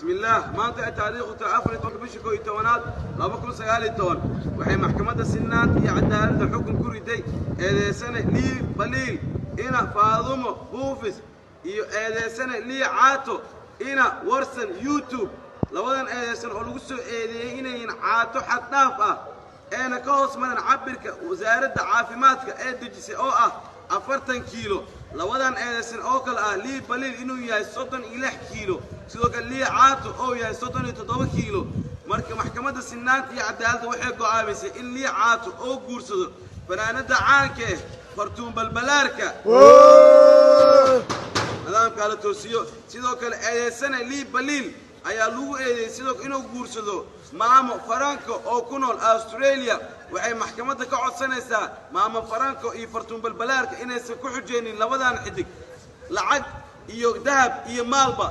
بسم الله maanta taariikhda 14 لابكون سجالي تون وحي محكمة السنات هي عدالة الحكم كوريدي إذا سنة لي بليل إنا فاضمه بوفيس إذا سنة لي عاتو إنا ورسن يوتيوب لودن إذا سنة أولوسو إذا إنا عاتو حتنافة أنا كوس من عبرك وزارة عافيماتك إدجسي أو أفرتن كيلو لودن إذا سنة أوكل لي بليل إنه يا صوتن إله كيلو sidoo kale lii caato oo yahay 37 kiilo marka maxkamadda sinaanta iyo cadaaladda waxay go'aamisay in lii caato oo guursado fanaanada caanka ah fartuun balbalaarka nidaamka la toosiyo sidoo kale eedeysana lii baliil ayaa lagu eedeeyay sidoo inuu guursado maamo faranko oo ku nool Australia waxay maxkamadda ka codsanaysaa maamo faranko iyo fartuun balbalaarka inaysan ku xujeenin labadan xidig lacag iyo dahab iyo maalba